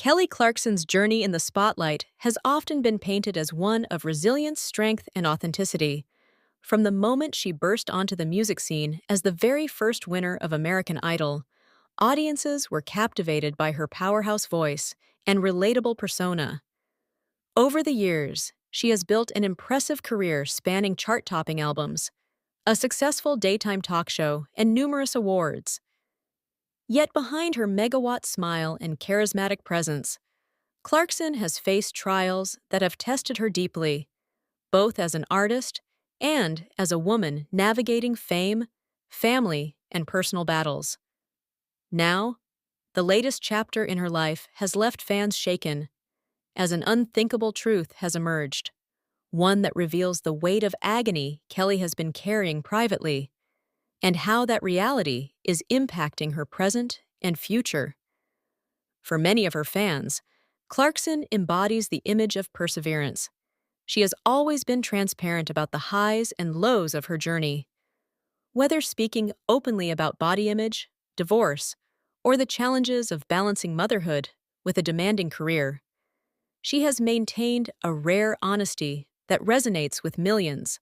Kelly Clarkson's journey in the spotlight has often been painted as one of resilience, strength, and authenticity. From the moment she burst onto the music scene as the very first winner of American Idol, audiences were captivated by her powerhouse voice and relatable persona. Over the years, she has built an impressive career spanning chart-topping albums, a successful daytime talk show, and numerous awards. Yet behind her megawatt smile and charismatic presence, Clarkson has faced trials that have tested her deeply, both as an artist and as a woman navigating fame, family, and personal battles. Now, the latest chapter in her life has left fans shaken, as an unthinkable truth has emerged, one that reveals the weight of agony Kelly has been carrying privately, and how that reality is impacting her present and future. For many of her fans, Clarkson embodies the image of perseverance. She has always been transparent about the highs and lows of her journey. Whether speaking openly about body image, divorce, or the challenges of balancing motherhood with a demanding career, she has maintained a rare honesty that resonates with millions.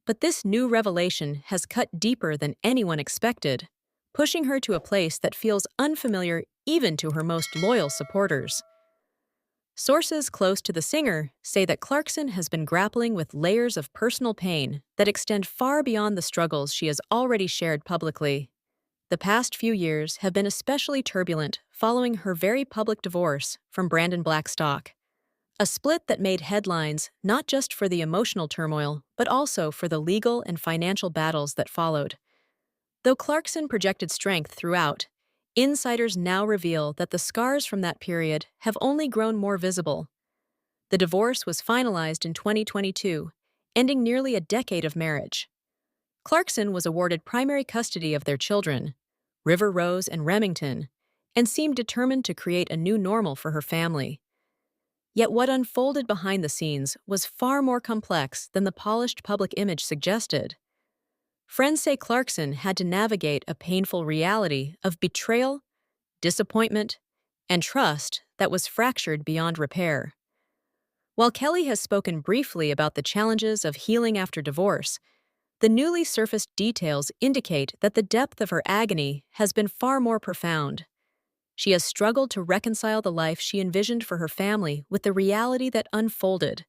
But this new revelation has cut deeper than anyone expected, pushing her to a place that feels unfamiliar even to her most loyal supporters. Sources close to the singer say that Clarkson has been grappling with layers of personal pain that extend far beyond the struggles she has already shared publicly. The past few years have been especially turbulent following her very public divorce from Brandon Blackstock, a split that made headlines not just for the emotional turmoil, but also for the legal and financial battles that followed. Though Clarkson projected strength throughout, insiders now reveal that the scars from that period have only grown more visible. The divorce was finalized in 2022, ending nearly a decade of marriage. Clarkson was awarded primary custody of their children, River Rose and Remington, and seemed determined to create a new normal for her family. Yet what unfolded behind the scenes was far more complex than the polished public image suggested. Friends say Clarkson had to navigate a painful reality of betrayal, disappointment, and trust that was fractured beyond repair. While Kelly has spoken briefly about the challenges of healing after divorce, the newly surfaced details indicate that the depth of her agony has been far more profound. She has struggled to reconcile the life she envisioned for her family with the reality that unfolded,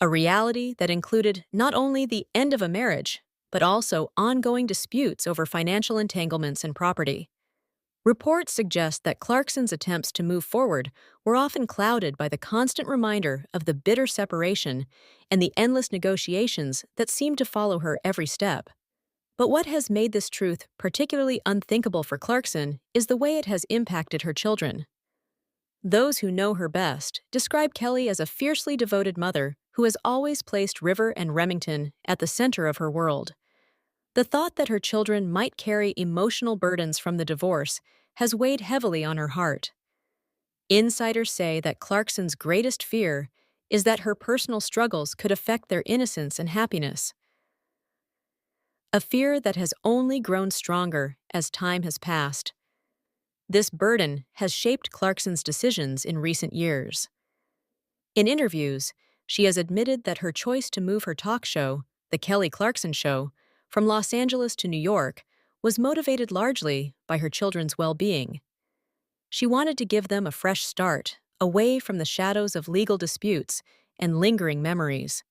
a reality that included not only the end of a marriage, but also ongoing disputes over financial entanglements and property. Reports suggest that Clarkson's attempts to move forward were often clouded by the constant reminder of the bitter separation and the endless negotiations that seemed to follow her every step. But what has made this truth particularly unthinkable for Clarkson is the way it has impacted her children. Those who know her best describe Kelly as a fiercely devoted mother who has always placed River and Remington at the center of her world. The thought that her children might carry emotional burdens from the divorce has weighed heavily on her heart. Insiders say that Clarkson's greatest fear is that her personal struggles could affect their innocence and happiness, a fear that has only grown stronger as time has passed. This burden has shaped Clarkson's decisions in recent years. In interviews, she has admitted that her choice to move her talk show, The Kelly Clarkson Show, from Los Angeles to New York was motivated largely by her children's well-being. She wanted to give them a fresh start, away from the shadows of legal disputes and lingering memories.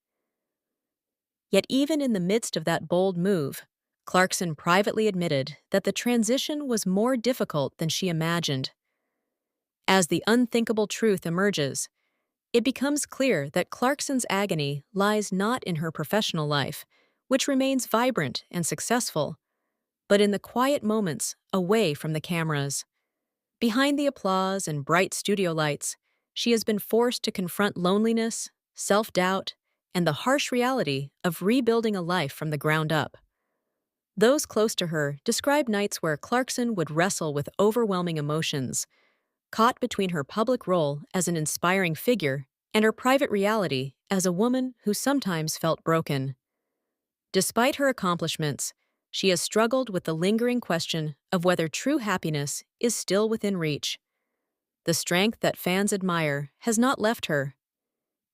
Yet even in the midst of that bold move, Clarkson privately admitted that the transition was more difficult than she imagined. As the unthinkable truth emerges, it becomes clear that Clarkson's agony lies not in her professional life, which remains vibrant and successful, but in the quiet moments away from the cameras. Behind the applause and bright studio lights, she has been forced to confront loneliness, self-doubt, and the harsh reality of rebuilding a life from the ground up. Those close to her describe nights where Clarkson would wrestle with overwhelming emotions, caught between her public role as an inspiring figure and her private reality as a woman who sometimes felt broken. Despite her accomplishments, she has struggled with the lingering question of whether true happiness is still within reach. The strength that fans admire has not left her.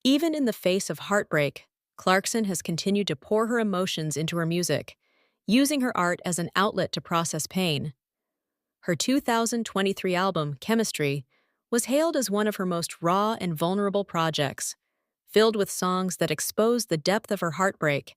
Even in the face of heartbreak, Clarkson has continued to pour her emotions into her music, using her art as an outlet to process pain. Her 2023 album, Chemistry, was hailed as one of her most raw and vulnerable projects, filled with songs that expose the depth of her heartbreak